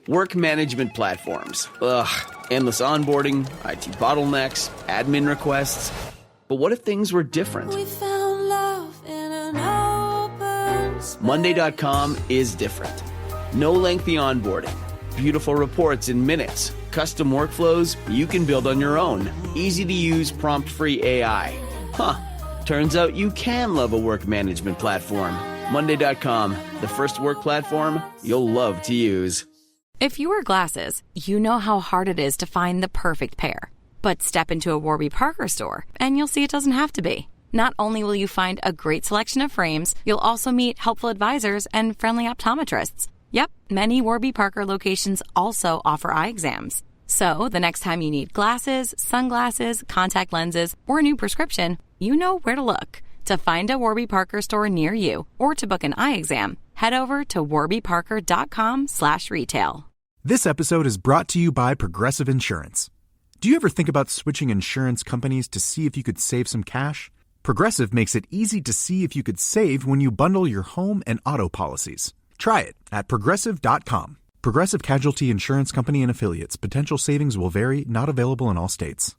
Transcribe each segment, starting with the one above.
Work management platforms. Ugh, endless onboarding, IT bottlenecks, admin requests. But what if things were different? We found love in an open space. Monday.com is different. No lengthy onboarding. Beautiful reports in minutes. Custom workflows you can build on your own. Easy to use prompt-free AI. Huh. Turns out you can love a work management platform. Monday.com, the first work platform you'll love to use. If you wear glasses, you know how hard it is to find the perfect pair. But step into a Warby Parker store, and you'll see it doesn't have to be. Not only will you find a great selection of frames, you'll also meet helpful advisors and friendly optometrists. Yep, many Warby Parker locations also offer eye exams. So the next time you need glasses, sunglasses, contact lenses, or a new prescription, you know where to look. To find a Warby Parker store near you or to book an eye exam, head over to warbyparker.com/retail. This episode is brought to you by Progressive Insurance. Do you ever think about switching insurance companies to see if you could save some cash? Progressive makes it easy to see if you could save when you bundle your home and auto policies. Try it at Progressive.com. Progressive Casualty Insurance Company and Affiliates. Potential savings will vary, not available in all states.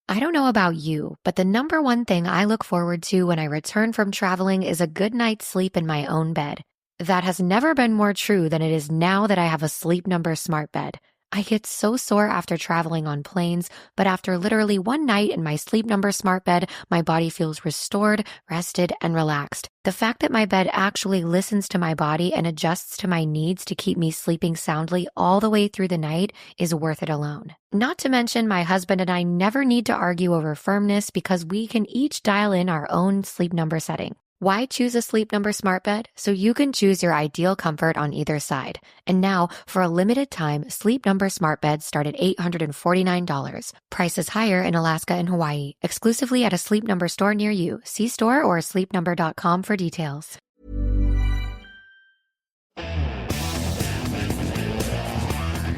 I don't know about you, but the number one thing I look forward to when I return from traveling is a good night's sleep in my own bed. That has never been more true than it is now that I have a Sleep Number smart bed. I get so sore after traveling on planes, but after literally one night in my Sleep Number smart bed, my body feels restored, rested, and relaxed. The fact that my bed actually listens to my body and adjusts to my needs to keep me sleeping soundly all the way through the night is worth it alone. Not to mention, my husband and I never need to argue over firmness because we can each dial in our own Sleep Number setting. Why choose a Sleep Number smart bed? So you can choose your ideal comfort on either side. And now, for a limited time, Sleep Number smart beds start at $849. Prices higher in Alaska and Hawaii. Exclusively at a Sleep Number store near you. See store or sleepnumber.com for details.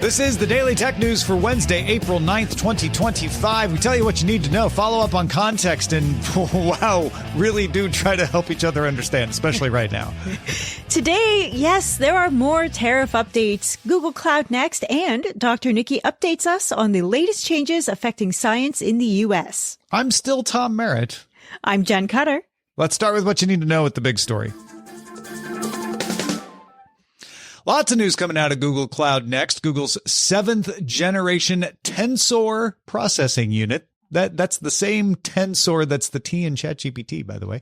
This is the Daily Tech News for Wednesday, April 9th, 2025. We tell you what you need to know, follow up on context, and wow, really do try to help each other understand, especially right now. Today, yes, there are more tariff updates. Google Cloud next, and Dr. Niki updates us on the latest changes affecting science in the U.S. I'm still Tom Merritt. I'm Jenn Cutter. Let's start with what you need to know with the big story. Lots of news coming out of Google Cloud next. Google's 7th generation Tensor processing unit. That's the same Tensor that's the T in ChatGPT, by the way,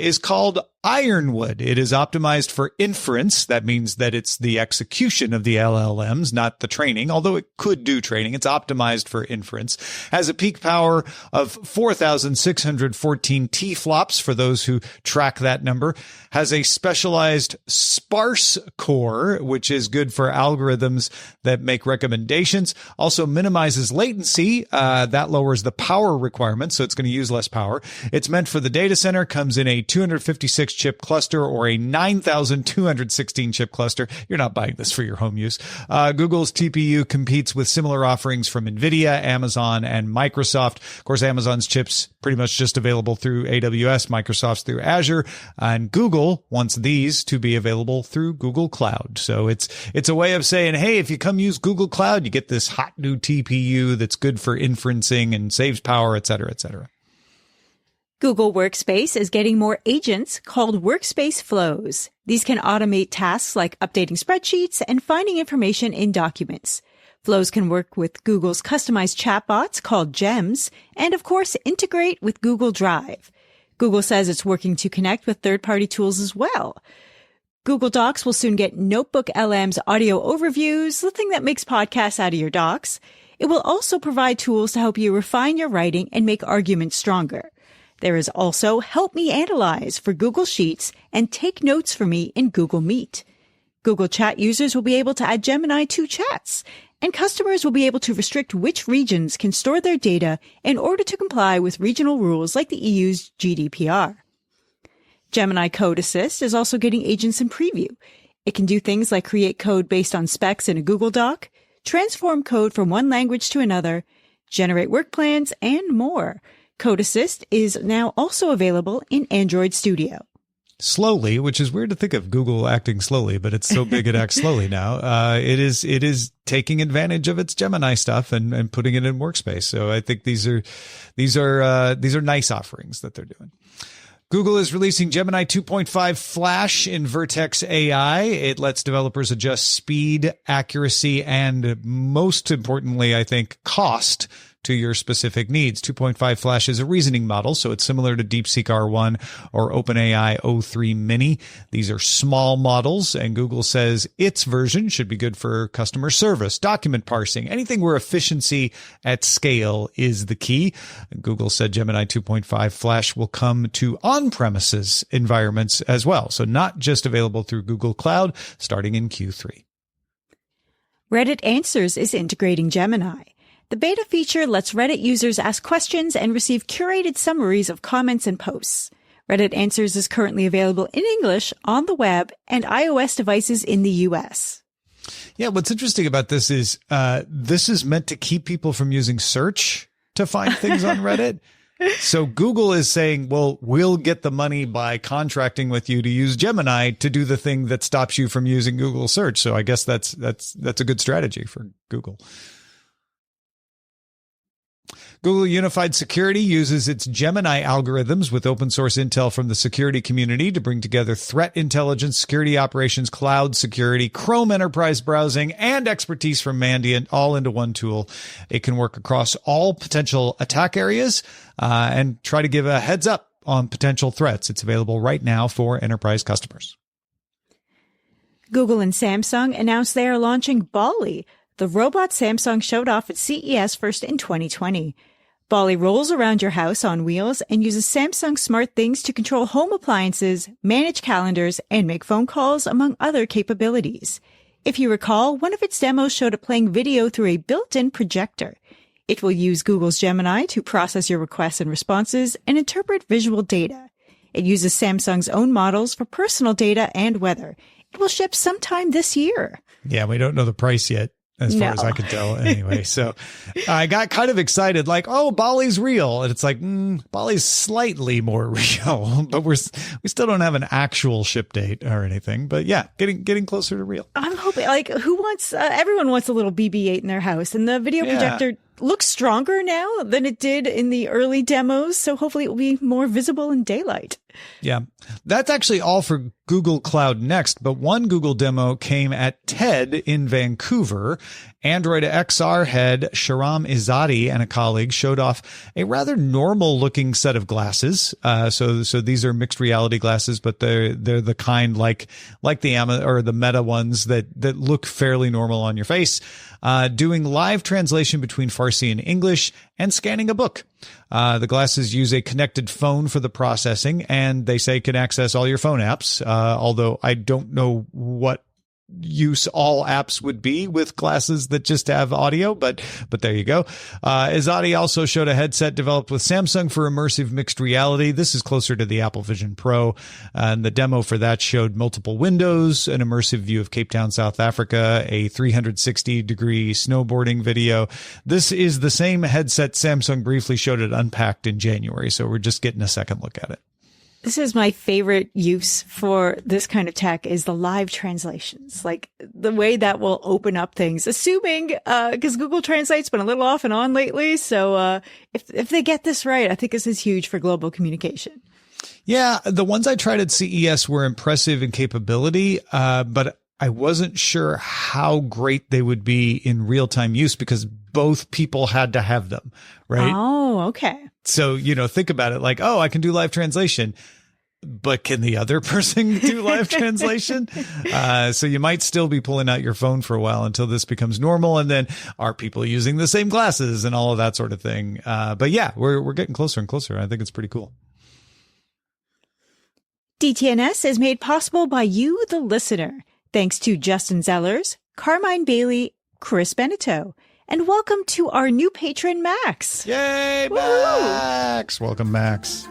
is called Ironwood. It is optimized for inference. That means that it's the execution of the LLMs, not the training, although it could do training. It's optimized for inference. Has a peak power of 4,614 T-flops for those who track that number. Has a specialized sparse core, which is good for algorithms that make recommendations. Also minimizes latency. That lowers the power requirement, so it's going to use less power. It's meant for the data center, comes in a 256 chip cluster or a 9,216 chip cluster. You're not buying this for your home use. Google's TPU competes with similar offerings from NVIDIA, Amazon, and Microsoft. Of course, Amazon's chips pretty much just available through AWS, Microsoft's through Azure, and Google wants these to be available through Google Cloud. So it's a way of saying, hey, if you come use Google Cloud, you get this hot new TPU that's good for inferencing and saves power, et cetera, et cetera. Google Workspace is getting more agents called Workspace Flows. These can automate tasks like updating spreadsheets and finding information in documents. Flows can work with Google's customized chatbots called Gems, and of course, integrate with Google Drive. Google says it's working to connect with third-party tools as well. Google Docs will soon get Notebook LM's audio overviews, the thing that makes podcasts out of your docs. It will also provide tools to help you refine your writing and make arguments stronger. There is also Help Me Analyze for Google Sheets and Take Notes for Me in Google Meet. Google Chat users will be able to add Gemini to chats, and customers will be able to restrict which regions can store their data in order to comply with regional rules like the EU's GDPR. Gemini Code Assist is also getting agents in preview. It can do things like create code based on specs in a Google Doc, transform code from one language to another, generate work plans, and more. Code Assist is now also available in Android Studio. slowly, which is weird to think of Google acting slowly, but it's so big it acts slowly now. It is taking advantage of its Gemini stuff and putting it in Workspace. So I think these are nice offerings that they're doing. Google is releasing Gemini 2.5 Flash in Vertex AI. It lets developers adjust speed, accuracy, and most importantly, I think, cost to your specific needs. 2.5 Flash is a reasoning model, so it's similar to DeepSeek R1 or OpenAI O3 Mini. These are small models, and Google says its version should be good for customer service, document parsing, anything where efficiency at scale is the key. Google said Gemini 2.5 Flash will come to on-premises environments as well, so not just available through Google Cloud, starting in Q3. Reddit Answers is integrating Gemini. The beta feature lets Reddit users ask questions and receive curated summaries of comments and posts. Reddit Answers is currently available in English, on the web, and iOS devices in the US. Yeah, what's interesting about this is this is meant to keep people from using search to find things on Reddit. So Google is saying, well, we'll get the money by contracting with you to use Gemini to do the thing that stops you from using Google search. So I guess that's a good strategy for Google. Google Unified Security uses its Gemini algorithms with open source intel from the security community to bring together threat intelligence, security operations, cloud security, Chrome enterprise browsing, and expertise from Mandiant all into one tool. It can work across all potential attack areas and try to give a heads up on potential threats. It's available right now for enterprise customers. Google and Samsung announced they are launching Bolly, the robot Samsung showed off at CES first in 2020. Bolly rolls around your house on wheels and uses Samsung Smart Things to control home appliances, manage calendars, and make phone calls, among other capabilities. If you recall, one of its demos showed it playing video through a built-in projector. It will use Google's Gemini to process your requests and responses and interpret visual data. It uses Samsung's own models for personal data and weather. It will ship sometime this year. Yeah, we don't know the price yet, as far as I could tell anyway. So I got kind of excited, like, oh, Bolly's real. And it's like, Bolly's slightly more real, but we still don't have an actual ship date or anything. But yeah, getting closer to real. I'm hoping, like, everyone wants a little BB-8 in their house, and the video projector looks stronger now than it did in the early demos. So hopefully it will be more visible in daylight. Yeah, that's actually all for Google Cloud Next, but one Google demo came at TED in Vancouver. Android XR head Shahram Izzati and a colleague showed off a rather normal looking set of glasses. So these are mixed reality glasses, but they're the kind like the Meta ones that look fairly normal on your face. Doing live translation between Farsi and English and scanning a book. The glasses use a connected phone for the processing, and they say can access all your phone apps. Although I don't know what use all apps would be with glasses that just have audio, but there you go. Izzati also showed a headset developed with Samsung for immersive mixed reality. This is closer to the Apple Vision Pro, and the demo for that showed multiple windows, an immersive view of Cape Town, South Africa, a 360-degree snowboarding video. This is the same headset Samsung briefly showed at Unpacked in January, so we're just getting a second look at it. This is my favorite use for this kind of tech is the live translations, like the way that will open up things, assuming, because Google Translate's been a little off and on lately. So, if they get this right, I think this is huge for global communication. Yeah. The ones I tried at CES were impressive in capability, but I wasn't sure how great they would be in real-time use because both people had to have them, right? Oh, okay. So, think about it like, oh, I can do live translation, but can the other person do live translation? So you might still be pulling out your phone for a while until this becomes normal. And then are people using the same glasses and all of that sort of thing? But yeah, we're getting closer and closer. I think it's pretty cool. DTNS is made possible by you, the listener. Thanks to Justin Zellers, Carmine Bailey, Chris Benito. And welcome to our new patron, Max. Yay, Max! Welcome, Max.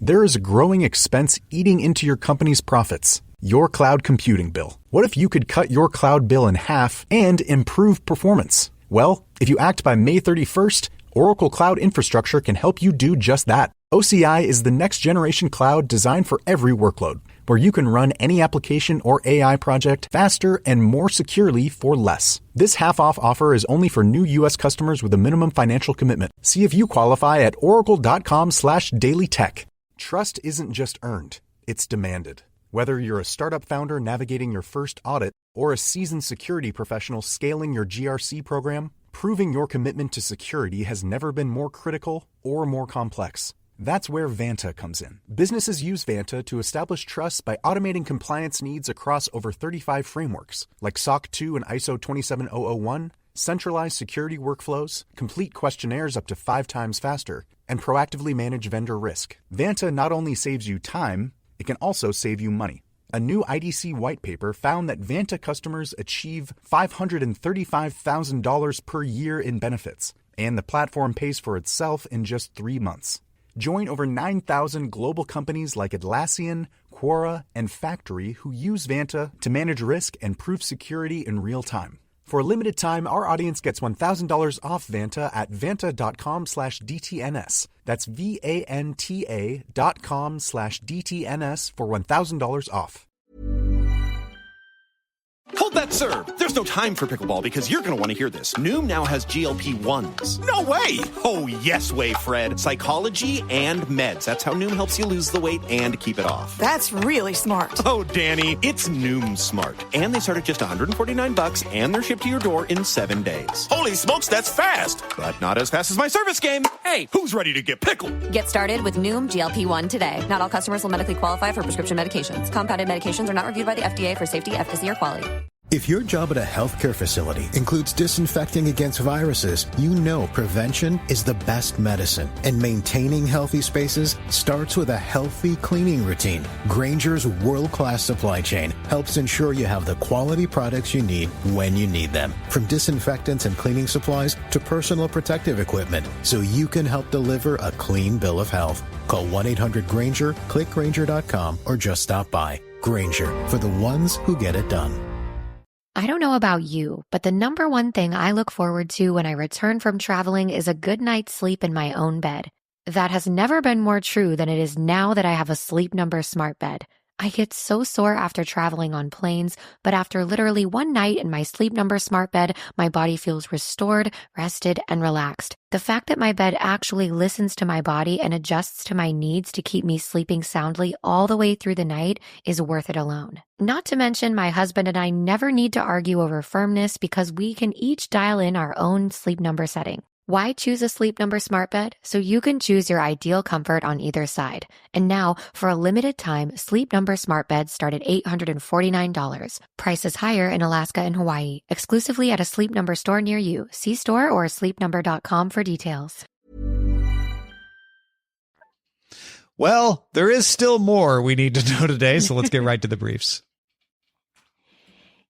There is a growing expense eating into your company's profits. Your cloud computing bill. What if you could cut your cloud bill in half and improve performance? Well, if you act by May 31st, Oracle Cloud Infrastructure can help you do just that. OCI is the next generation cloud designed for every workload, where you can run any application or AI project faster and more securely for less. This half-off offer is only for new U.S. customers with a minimum financial commitment. See if you qualify at oracle.com/dailytech. Trust isn't just earned, it's demanded. Whether you're a startup founder navigating your first audit or a seasoned security professional scaling your GRC program, proving your commitment to security has never been more critical or more complex. That's where Vanta comes in. Businesses use Vanta to establish trust by automating compliance needs across over 35 frameworks, like SOC 2 and ISO 27001, centralize security workflows, complete questionnaires up to 5 times faster, and proactively manage vendor risk. Vanta not only saves you time, it can also save you money. A new IDC white paper found that Vanta customers achieve $535,000 per year in benefits, and the platform pays for itself in just 3 months. Join over 9,000 global companies like Atlassian, Quora, and Factory who use Vanta to manage risk and prove security in real time. For a limited time, our audience gets $1,000 off Vanta at vanta.com/DTNS. That's VANTA.com/DTNS for $1,000 off. Hold that serve. There's no time for pickleball because you're going to want to hear this. Noom now has GLP-1s. No way. Oh, yes way, Fred. Psychology and meds. That's how Noom helps you lose the weight and keep it off. That's really smart. Oh, Danny, it's Noom smart. And they start at just $149 and they're shipped to your door in 7 days. Holy smokes, that's fast. But not as fast as my service game. Hey, who's ready to get pickled? Get started with Noom GLP-1 today. Not all customers will medically qualify for prescription medications. Compounded medications are not reviewed by the FDA for safety, efficacy, or quality. If your job at a healthcare facility includes disinfecting against viruses, you know prevention is the best medicine. And maintaining healthy spaces starts with a healthy cleaning routine. Grainger's world-class supply chain helps ensure you have the quality products you need when you need them. From disinfectants and cleaning supplies to personal protective equipment, so you can help deliver a clean bill of health. Call 1-800-GRAINGER, click Grainger.com, or just stop by. Grainger, for the ones who get it done. I don't know about you, but the number one thing I look forward to when I return from traveling is a good night's sleep in my own bed. That has never been more true than it is now that I have a Sleep Number smart bed. I get so sore after traveling on planes, but after literally one night in my Sleep Number smart bed, my body feels restored, rested, and relaxed. The fact that my bed actually listens to my body and adjusts to my needs to keep me sleeping soundly all the way through the night is worth it alone. Not to mention, my husband and I never need to argue over firmness because we can each dial in our own Sleep Number setting. Why choose a Sleep Number smart bed? So you can choose your ideal comfort on either side. And now, for a limited time, Sleep Number smart beds start at $849. Prices higher in Alaska and Hawaii. Exclusively at a Sleep Number store near you. See store or sleepnumber.com for details. Well, there is still more we need to know today, so let's get right to the briefs.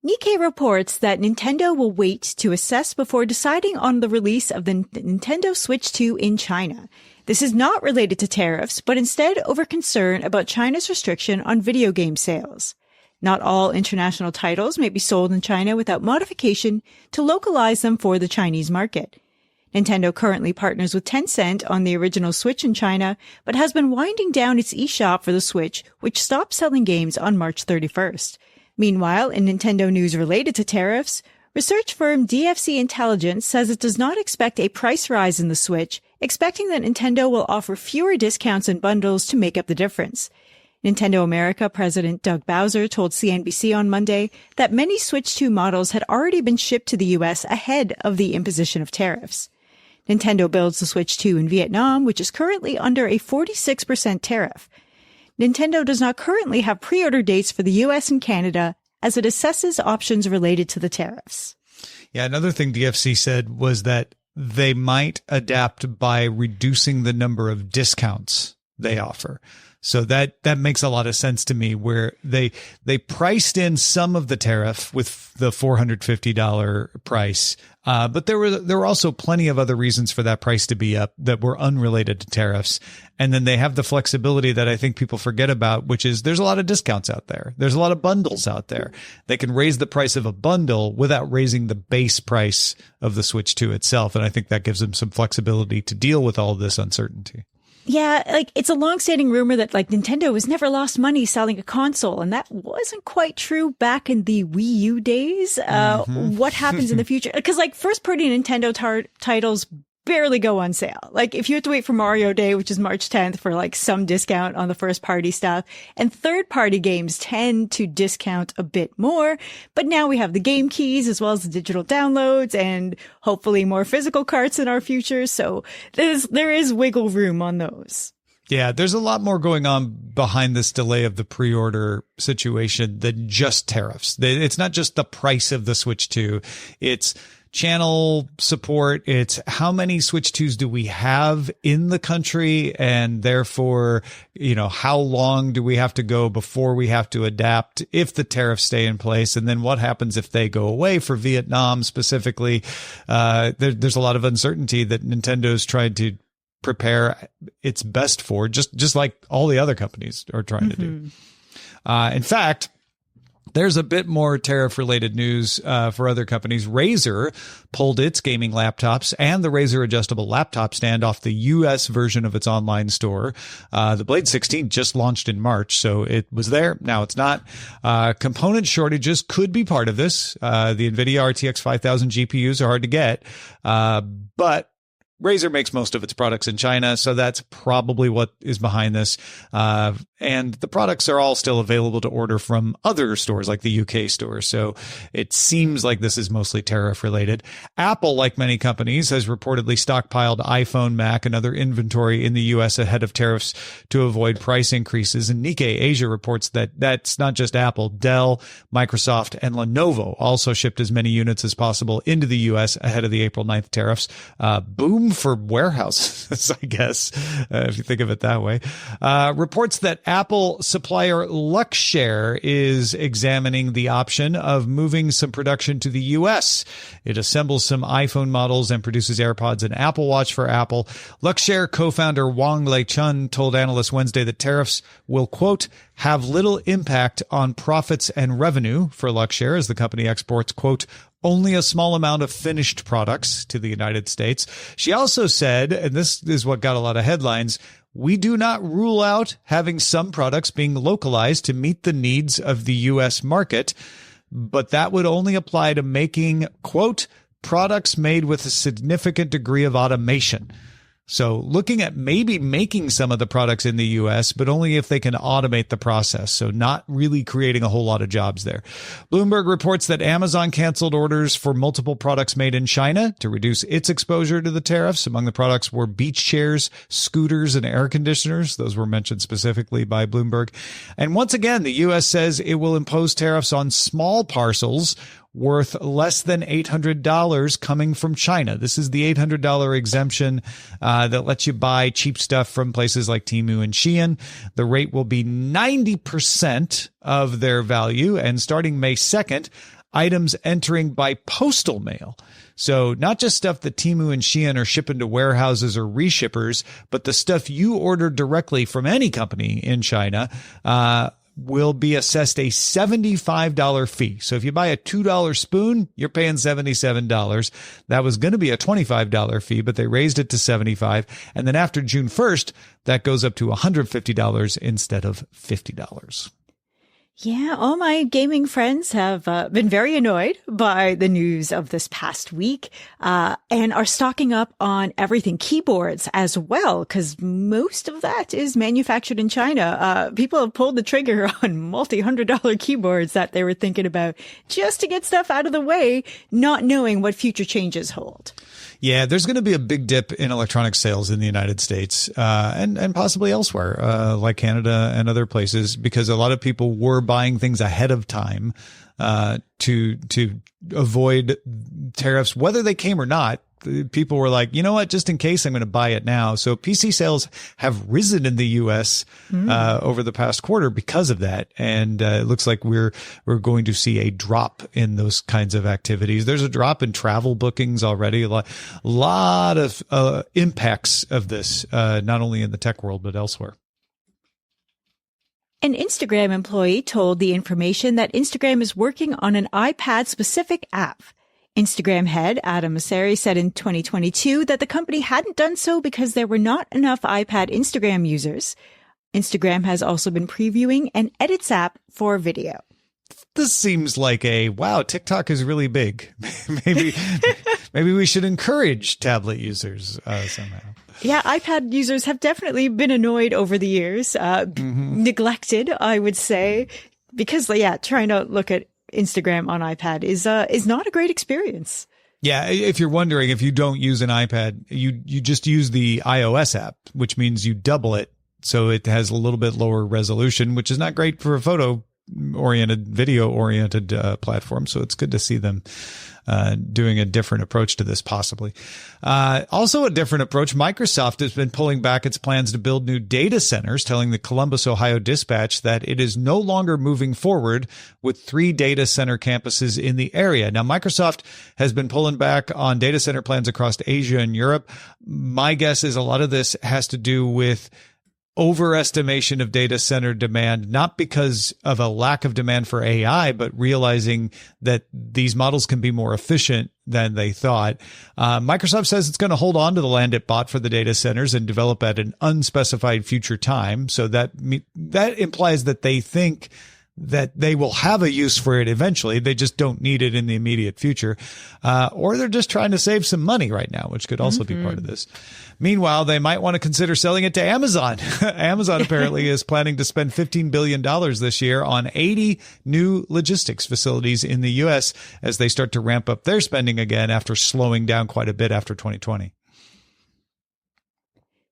Niki reports that Nintendo will wait to assess before deciding on the release of the Nintendo Switch 2 in China. This is not related to tariffs, but instead over concern about China's restriction on video game sales. Not all international titles may be sold in China without modification to localize them for the Chinese market. Nintendo currently partners with Tencent on the original Switch in China, but has been winding down its eShop for the Switch, which stopped selling games on March 31st. Meanwhile, in Nintendo news related to tariffs, research firm DFC Intelligence says it does not expect a price rise in the Switch, expecting that Nintendo will offer fewer discounts and bundles to make up the difference. Nintendo America President Doug Bowser told CNBC on Monday that many Switch 2 models had already been shipped to the U.S. ahead of the imposition of tariffs. Nintendo builds the Switch 2 in Vietnam, which is currently under a 46% tariff. Nintendo does not currently have pre-order dates for the U.S. and Canada as it assesses options related to the tariffs. Yeah, another thing DFC said was that they might adapt by reducing the number of discounts they offer. So that makes a lot of sense to me, where they priced in some of the tariff with the $450 price. But there were also plenty of other reasons for that price to be up that were unrelated to tariffs. And then they have the flexibility that I think people forget about, which is there's a lot of discounts out there. There's a lot of bundles out there. They can raise the price of a bundle without raising the base price of the Switch 2 itself. And I think that gives them some flexibility to deal with all this uncertainty. Yeah, like it's a long-standing rumor that like Nintendo has never lost money selling a console, and that wasn't quite true back in the Wii U days. What happens in the future? Because like first-party Nintendo titles barely go on sale. Like if you have to wait for Mario Day, which is March 10th, for like some discount on the first-party stuff, and third-party games tend to discount a bit more. But now we have the game keys as well as the digital downloads, and hopefully more physical carts in our future. So there is wiggle room on those. Yeah, there's a lot more going on behind this delay of the pre-order situation than just tariffs. It's not just the price of the Switch 2. It's channel support. It's how many Switch 2s do we have in the country? And therefore, how long do we have to go before we have to adapt if the tariffs stay in place? And then what happens if they go away for Vietnam specifically? There's a lot of uncertainty that Nintendo's tried to prepare its best for, just like all the other companies are trying to do. In fact, there's a bit more tariff-related news for other companies. Razer pulled its gaming laptops and the Razer adjustable laptop stand off the U.S. version of its online store. The Blade 16 just launched in March, so it was there. Now it's not. Component shortages could be part of this. The NVIDIA RTX 5000 GPUs are hard to get, but Razer makes most of its products in China, so that's probably what is behind this. And the products are all still available to order from other stores like the UK store. So it seems like this is mostly tariff related. Apple, like many companies, has reportedly stockpiled iPhone, Mac, and other inventory in the US ahead of tariffs to avoid price increases. And Nikkei Asia reports that that's not just Apple. Dell, Microsoft, and Lenovo also shipped as many units as possible into the US ahead of the April 9th tariffs. Boom for warehouses, I guess, if you think of it that way. Reports that Apple supplier Luxshare is examining the option of moving some production to the U.S. It assembles some iPhone models and produces AirPods and Apple Watch for Apple. Luxshare co-founder Wang Lei-chun told analysts Wednesday that tariffs will, quote, have little impact on profits and revenue for Luxshare as the company exports, quote, only a small amount of finished products to the United States. She also said, and this is what got a lot of headlines, we do not rule out having some products being localized to meet the needs of the U.S. market, but that would only apply to making, quote, products made with a significant degree of automation. So looking at maybe making some of the products in the U.S., but only if they can automate the process. So not really creating a whole lot of jobs there. Bloomberg reports that Amazon canceled orders for multiple products made in China to reduce its exposure to the tariffs. Among the products were beach chairs, scooters, and air conditioners. Those were mentioned specifically by Bloomberg. And once again, the U.S. says it will impose tariffs on small parcels worth less than $800 coming from China. This is the $800 exemption that lets you buy cheap stuff from places like Temu and Shein. The rate will be 90% of their value, and starting May 2nd, items entering by postal mail. So not just stuff that Temu and Shein are shipping to warehouses or reshippers, but the stuff you order directly from any company in China, will be assessed a $75 fee. So if you buy a $2 spoon, you're paying $77. That was going to be a $25 fee, but they raised it to $75. And then after June 1st, that goes up to $150 instead of $50. Yeah, all my gaming friends have been very annoyed by the news of this past week and are stocking up on everything keyboards as well, because most of that is manufactured in China. People have pulled the trigger on multi-$100 keyboards that they were thinking about just to get stuff out of the way, not knowing what future changes hold. Yeah, there's going to be a big dip in electronic sales in the United States and possibly elsewhere, like Canada and other places, because a lot of people were buying things ahead of time to avoid tariffs, whether they came or not. People were like, you know what, just in case, I'm going to buy it now. So PC sales have risen in the U.S. Over the past quarter because of that. And it looks like we're going to see a drop in those kinds of activities. There's a drop in travel bookings already. A lot of impacts of this, not only in the tech world, but elsewhere. An Instagram employee told The Information that Instagram is working on an iPad-specific app. Instagram head Adam Mosseri said in 2022 that the company hadn't done so because there were not enough iPad Instagram users. Instagram has also been previewing an Edits app for video. This seems like wow, TikTok is really big. maybe we should encourage tablet users somehow. Yeah, iPad users have definitely been annoyed over the years, neglected, I would say, because trying to look at Instagram on iPad is not a great experience. Yeah, if you're wondering, if you don't use an iPad, you just use the iOS app, which means you double it, so it has a little bit lower resolution, which is not great for a photo-oriented, video-oriented platform. So it's good to see them doing a different approach to this, possibly. Also a different approach. Microsoft has been pulling back its plans to build new data centers, telling the Columbus, Ohio Dispatch that it is no longer moving forward with 3 data center campuses in the area. Now, Microsoft has been pulling back on data center plans across Asia and Europe. My guess is a lot of this has to do with overestimation of data center demand, not because of a lack of demand for AI, but realizing that these models can be more efficient than they thought. Microsoft says it's going to hold on to the land it bought for the data centers and develop at an unspecified future time. So that implies that they think that they will have a use for it eventually. They just don't need it in the immediate future. Or they're just trying to save some money right now, which could also be part of this. Meanwhile, they might want to consider selling it to Amazon. Amazon apparently is planning to spend $15 billion this year on 80 new logistics facilities in the U.S. as they start to ramp up their spending again after slowing down quite a bit after 2020.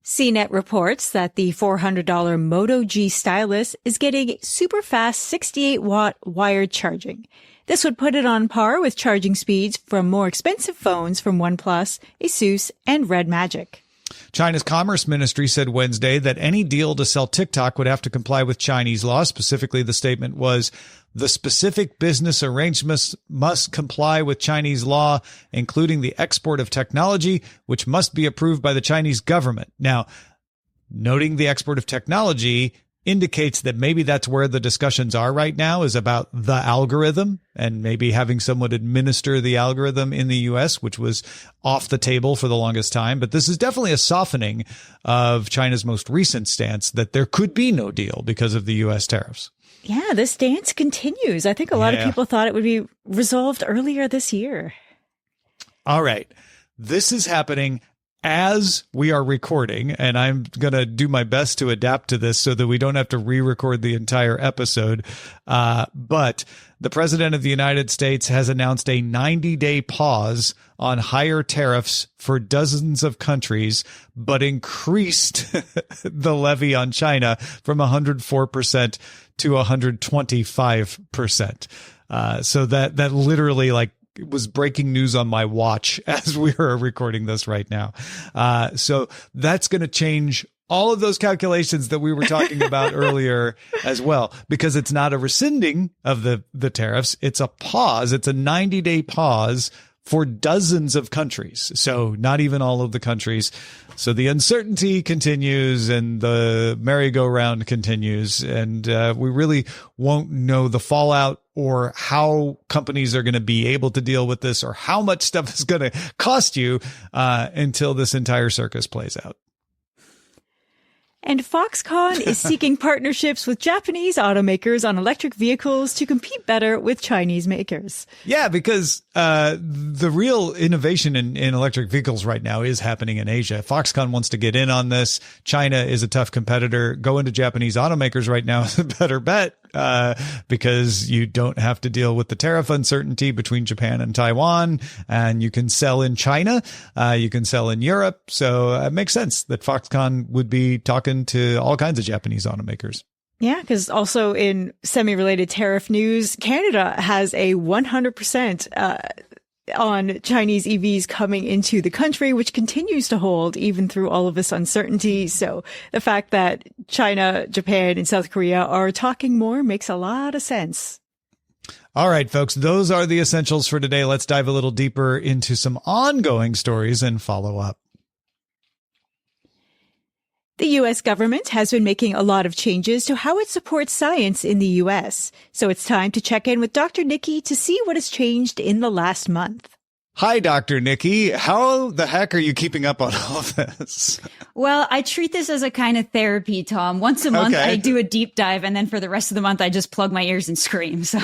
CNET reports that the $400 Moto G stylus is getting super fast 68-watt wired charging. This would put it on par with charging speeds from more expensive phones from OnePlus, Asus, and Red Magic. China's Commerce Ministry said Wednesday that any deal to sell TikTok would have to comply with Chinese law. Specifically, the statement was, the specific business arrangements must comply with Chinese law, including the export of technology, which must be approved by the Chinese government. Now, noting the export of technology indicates that maybe that's where the discussions are right now, is about the algorithm and maybe having someone administer the algorithm in the U.S., which was off the table for the longest time. But this is definitely a softening of China's most recent stance that there could be no deal because of the U.S. tariffs. Yeah, this dance continues. I think a lot of people thought it would be resolved earlier this year. All right. This is happening as we are recording, and I'm going to do my best to adapt to this so that we don't have to re-record the entire episode. But the President of the United States has announced a 90-day pause on higher tariffs for dozens of countries, but increased the levy on China from 104% to 125%. So that literally it was breaking news on my watch as we were recording this right now. So that's going to change all of those calculations that we were talking about earlier as well, because it's not a rescinding of the tariffs. It's a pause. It's a 90-day pause for dozens of countries. So not even all of the countries. So the uncertainty continues and the merry-go-round continues. And we really won't know the fallout or how companies are going to be able to deal with this or how much stuff is going to cost you until this entire circus plays out. And Foxconn is seeking partnerships with Japanese automakers on electric vehicles to compete better with Chinese makers. Yeah, because the real innovation in electric vehicles right now is happening in Asia. Foxconn wants to get in on this. China is a tough competitor. Going to Japanese automakers right now is a better bet because you don't have to deal with the tariff uncertainty between Japan and Taiwan, and you can sell in China. You can sell in Europe. So it makes sense that Foxconn would be talking to all kinds of Japanese automakers. Yeah, because also in semi-related tariff news, Canada has a 100% on Chinese EVs coming into the country, which continues to hold even through all of this uncertainty. So the fact that China, Japan, and South Korea are talking more makes a lot of sense. All right, folks, those are the essentials for today. Let's dive a little deeper into some ongoing stories and follow up. The U.S. government has been making a lot of changes to how it supports science in the U.S. So it's time to check in with Dr. Niki to see what has changed in the last month. Hi, Dr. Niki. How the heck are you keeping up on all of this? Well, I treat this as a kind of therapy, Tom. Once a month, I do a deep dive, and then for the rest of the month, I just plug my ears and scream. So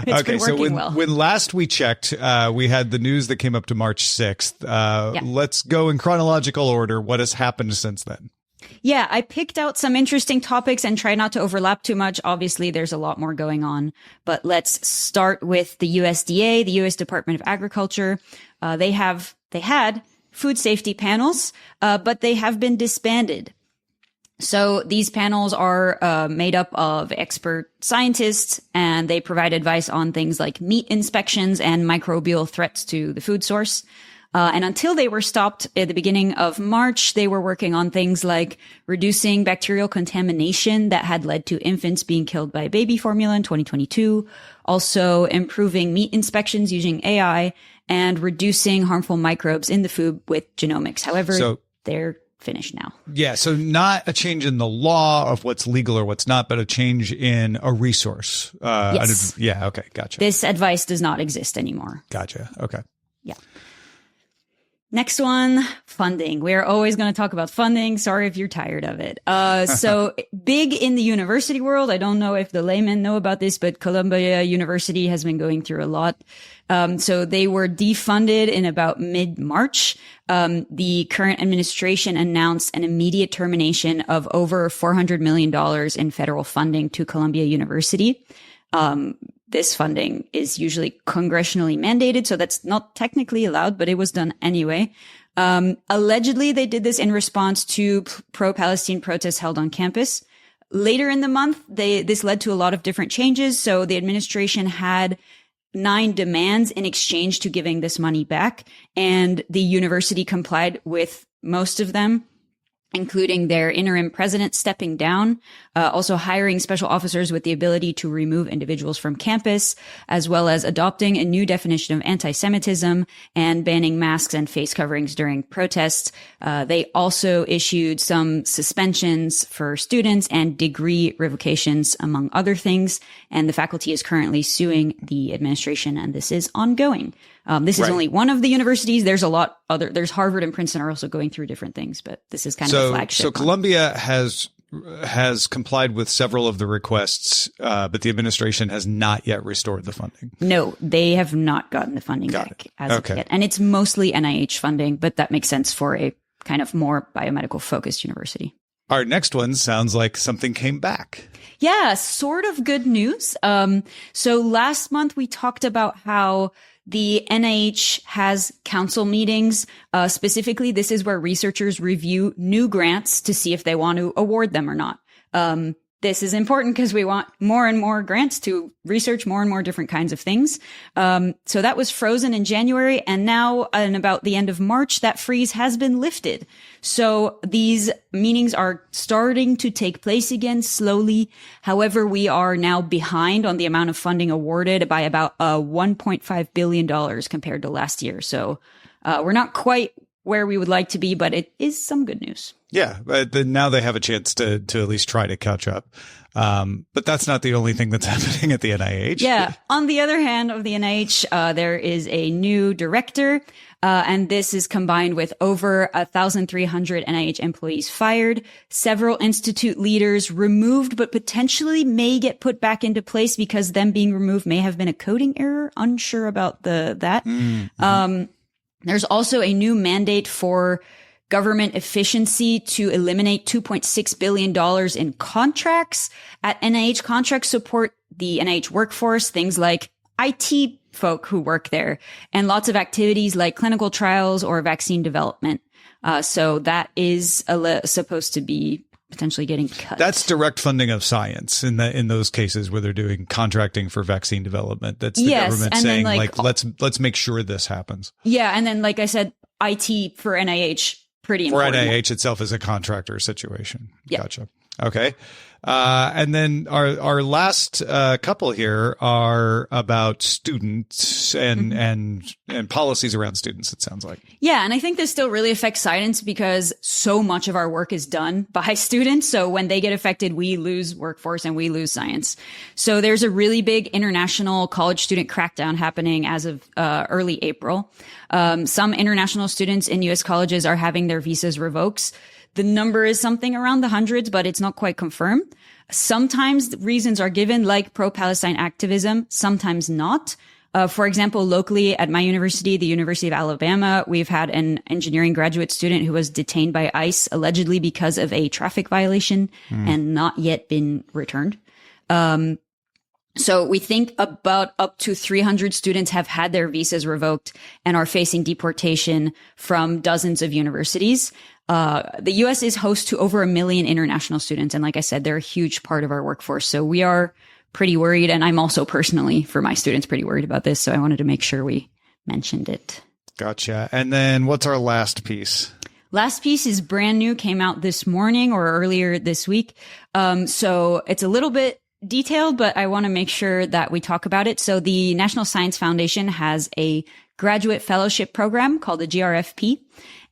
it's been working well. When last we checked, we had the news that came up to March 6th. Let's go in chronological order. What has happened since then? Yeah, I picked out some interesting topics and try not to overlap too much. Obviously, there's a lot more going on, but let's start with the USDA, the U.S. Department of Agriculture. They had food safety panels, but they have been disbanded. So these panels are made up of expert scientists, and they provide advice on things like meat inspections and microbial threats to the food source. And until they were stopped at the beginning of March, they were working on things like reducing bacterial contamination that had led to infants being killed by baby formula in 2022, also improving meat inspections using AI, and reducing harmful microbes in the food with genomics. However, they're finished now. Yeah, so not a change in the law of what's legal or what's not, but a change in a resource. Yes. Yeah, okay, gotcha. This advice does not exist anymore. Gotcha, okay. Yeah. Next one, funding. We're always going to talk about funding. Sorry if you're tired of it. So big in the university world. I don't know if the laymen know about this, but Columbia University has been going through a lot. So they were defunded in about mid-March. The current administration announced an immediate termination of over $400 million in federal funding to Columbia University. This funding is usually congressionally mandated, so that's not technically allowed, but it was done anyway. Allegedly, they did this in response to pro-Palestine protests held on campus. Later in the month, this led to a lot of different changes. So the administration had 9 demands in exchange to giving this money back, and the university complied with most of them, including their interim president stepping down, also hiring special officers with the ability to remove individuals from campus, as well as adopting a new definition of anti-Semitism and banning masks and face coverings during protests. They also issued some suspensions for students and degree revocations, among other things. And the faculty is currently suing the administration, and this is ongoing. This is only one of the universities. There's a lot other. There's Harvard and Princeton are also going through different things, but this is kind of a flagship. So Columbia has complied with several of the requests, but the administration has not yet restored the funding. No, they have not gotten the funding back as of yet, and it's mostly NIH funding, but that makes sense for a kind of more biomedical focused university. Our next one sounds like something came back. Yeah, sort of good news. So last month we talked about how the NIH has council meetings. Specifically, this is where researchers review new grants to see if they want to award them or not. This is important because we want more and more grants to research more and more different kinds of things. So that was frozen in January, and now in about the end of March, that freeze has been lifted. So these meetings are starting to take place again slowly. However, we are now behind on the amount of funding awarded by about $1.5 billion compared to last year. So we're not quite where we would like to be, but it is some good news. Yeah, but now they have a chance to at least try to catch up. But that's not the only thing that's happening at the NIH. Yeah. On the other hand of the NIH, there is a new director, and this is combined with over 1,300 NIH employees fired, several institute leaders removed, but potentially may get put back into place because them being removed may have been a coding error. Unsure about that. Mm-hmm. There's also a new mandate for government efficiency to eliminate $2.6 billion in contracts at NIH. Contracts support the NIH workforce, things like IT folk who work there, and lots of activities like clinical trials or vaccine development. So that is supposed to be potentially getting cut. That's direct funding of science in those cases where they're doing contracting for vaccine development. That's the government saying, like, let's make sure this happens. Yeah, and then, like I said, IT for NIH, pretty important. For NIH itself is a contractor situation. Yeah. Gotcha. Okay. And then our last couple here are about students and policies around students, it sounds like. Yeah, and I think this still really affects science because so much of our work is done by students. So when they get affected, we lose workforce and we lose science. So there's a really big international college student crackdown happening as of early April. Some international students in U.S. colleges are having their visas revoked. The number is something around the hundreds, but it's not quite confirmed. Sometimes reasons are given like pro-Palestine activism, sometimes not. For example, locally at my university, the University of Alabama, we've had an engineering graduate student who was detained by ICE allegedly because of a traffic violation and not yet been returned. So we think about up to 300 students have had their visas revoked and are facing deportation from dozens of universities. The U.S. is host to over 1 million international students. And like I said, they're a huge part of our workforce. So we are pretty worried. And I'm also personally, for my students, pretty worried about this. So I wanted to make sure we mentioned it. Gotcha. And then what's our last piece? Last piece is brand new, came out this morning or earlier this week. So it's a little bit detailed, but I want to make sure that we talk about it. So the National Science Foundation has a graduate fellowship program called the GRFP.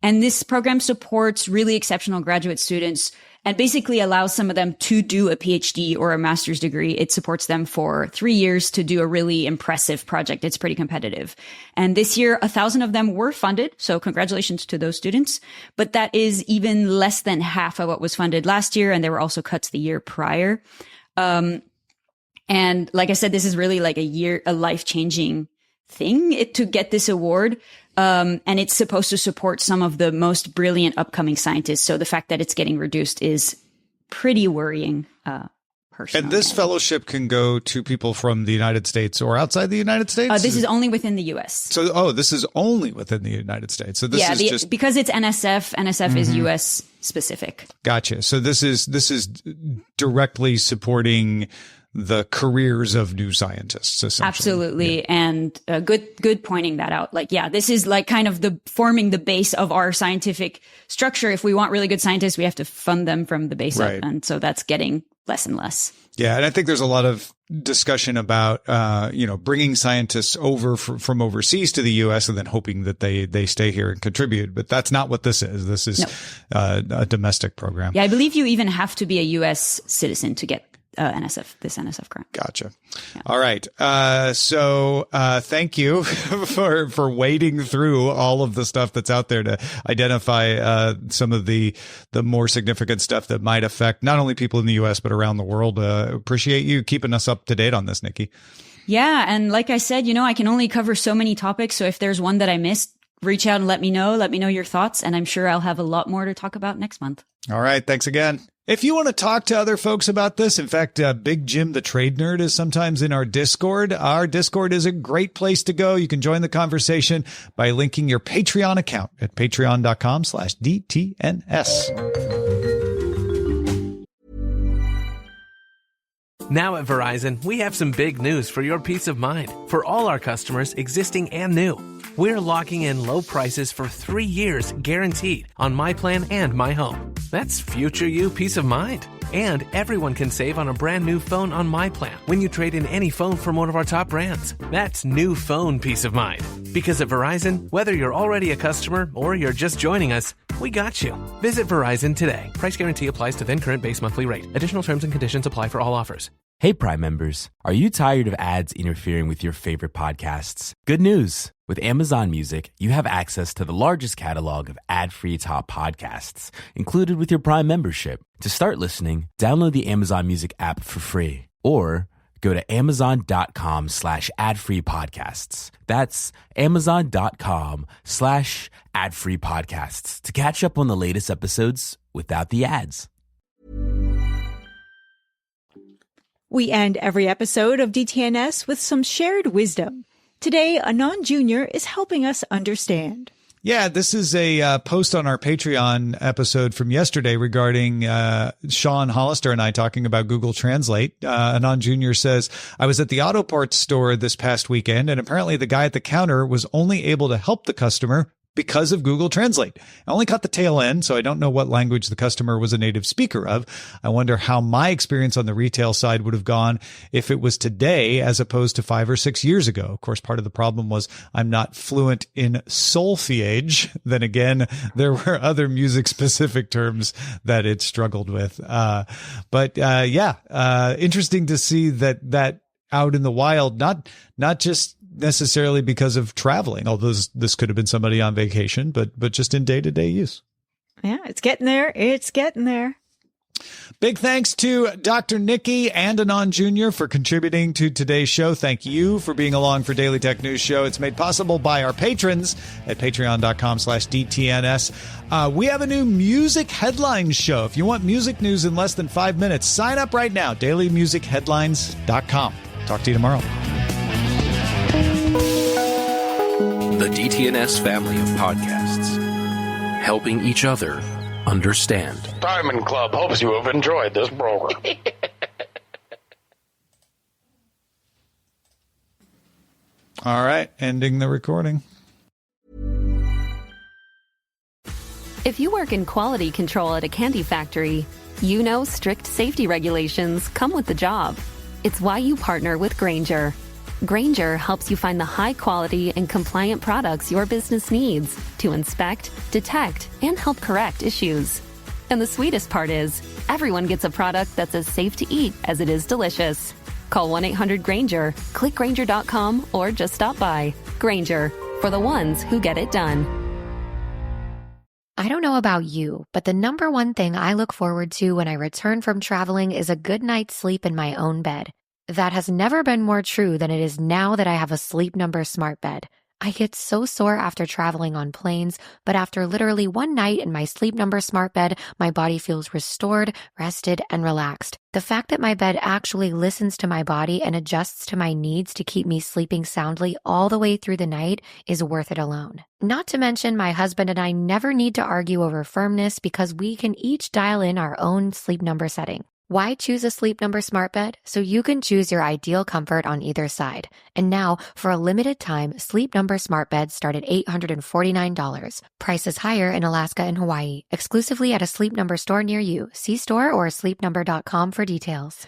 And this program supports really exceptional graduate students and basically allows some of them to do a PhD or a master's degree. It supports them for 3 years to do a really impressive project. It's pretty competitive. And this year, 1,000 of them were funded. So congratulations to those students. But that is even less than half of what was funded last year. And there were also cuts the year prior. And like I said, this is really like a life-changing thing to get this award. And it's supposed to support some of the most brilliant upcoming scientists. So the fact that it's getting reduced is pretty worrying, personally. And this fellowship can go to people from the United States or outside the United States? This is only within the U.S. So, this is only within the United States. So this is just because it's NSF. NSF is U.S. specific. Gotcha. So this is directly supporting the careers of new scientists, essentially. Absolutely. Yeah. And good pointing that out. Like, yeah, this is like kind of forming the base of our scientific structure. If we want really good scientists, we have to fund them from the base up. And so that's getting less and less. Yeah. And I think there's a lot of discussion about, bringing scientists over from overseas to the U.S. and then hoping that they stay here and contribute. But that's not what this is. This is a domestic program. Yeah. I believe you even have to be a U.S. citizen to get this NSF grant. Gotcha. Yeah. All right. So thank you for wading through all of the stuff that's out there to identify some of the more significant stuff that might affect not only people in the U.S., but around the world. Appreciate you keeping us up to date on this, Niki. Yeah. And like I said, I can only cover so many topics. So if there's one that I missed, reach out and let me know your thoughts. And I'm sure I'll have a lot more to talk about next month. All right. Thanks again. If you want to talk to other folks about this, in fact, Big Jim, the trade nerd, is sometimes in our Discord. Our Discord is a great place to go. You can join the conversation by linking your Patreon account at patreon.com/DTNS. Now at Verizon, we have some big news for your peace of mind. For all our customers, existing and new, we're locking in low prices for 3 years guaranteed on My Plan and My Home. That's future you peace of mind. And everyone can save on a brand new phone on My Plan when you trade in any phone from one of our top brands. That's new phone peace of mind. Because at Verizon, whether you're already a customer or you're just joining us, we got you. Visit Verizon today. Price guarantee applies to then current base monthly rate. Additional terms and conditions apply for all offers. Hey, Prime members. Are you tired of ads interfering with your favorite podcasts? Good news. With Amazon Music, you have access to the largest catalog of ad-free top podcasts included with your Prime membership. To start listening, download the Amazon Music app for free or go to amazon.com/ad-free podcasts. That's amazon.com/ad-free podcasts to catch up on the latest episodes without the ads. We end every episode of DTNS with some shared wisdom. Today, Anand Jr. is helping us understand. Yeah, this is a post on our Patreon episode from yesterday regarding Sean Hollister and I talking about Google Translate. Anand Jr. says, I was at the auto parts store this past weekend, and apparently the guy at the counter was only able to help the customer because of Google Translate. I only caught the tail end, so I don't know what language the customer was a native speaker of. I wonder how my experience on the retail side would have gone if it was today as opposed to 5 or 6 years ago. Of course, part of the problem was I'm not fluent in solfege. Then again, there were other music-specific terms that it struggled with. Interesting to see that out in the wild, not just necessarily because of traveling, although this could have been somebody on vacation, but just in day-to-day use. Yeah, it's getting there. It's getting there. Big thanks to Dr. Niki and Anand Jr. for contributing to today's show. Thank you for being along for Daily Tech News Show. It's made possible by our patrons at patreon.com/DTNS. We have a new music headlines show. If you want music news in less than 5 minutes, sign up right now, dailymusicheadlines.com. Talk to you tomorrow. The DTNS family of podcasts, helping each other understand. Diamond Club hopes you have enjoyed this program. All right, ending the recording. If you work in quality control at a candy factory, you know strict safety regulations come with the job. It's why you partner with Grainger. Grainger helps you find the high-quality and compliant products your business needs to inspect, detect, and help correct issues. And the sweetest part is, everyone gets a product that's as safe to eat as it is delicious. Call 1-800-GRAINGER, click Grainger.com, or just stop by. Grainger, for the ones who get it done. I don't know about you, but the number one thing I look forward to when I return from traveling is a good night's sleep in my own bed. That has never been more true than it is now that I have a Sleep Number smart bed. I get so sore after traveling on planes, but after literally one night in my Sleep Number smart bed, my body feels restored, rested, and relaxed. The fact that my bed actually listens to my body and adjusts to my needs to keep me sleeping soundly all the way through the night is worth it alone. Not to mention, my husband and I never need to argue over firmness because we can each dial in our own Sleep Number setting. Why choose a Sleep Number smart bed? So you can choose your ideal comfort on either side. And now, for a limited time, Sleep Number smart beds start at $849. Prices higher in Alaska and Hawaii. Exclusively at a Sleep Number store near you. See store or sleepnumber.com for details.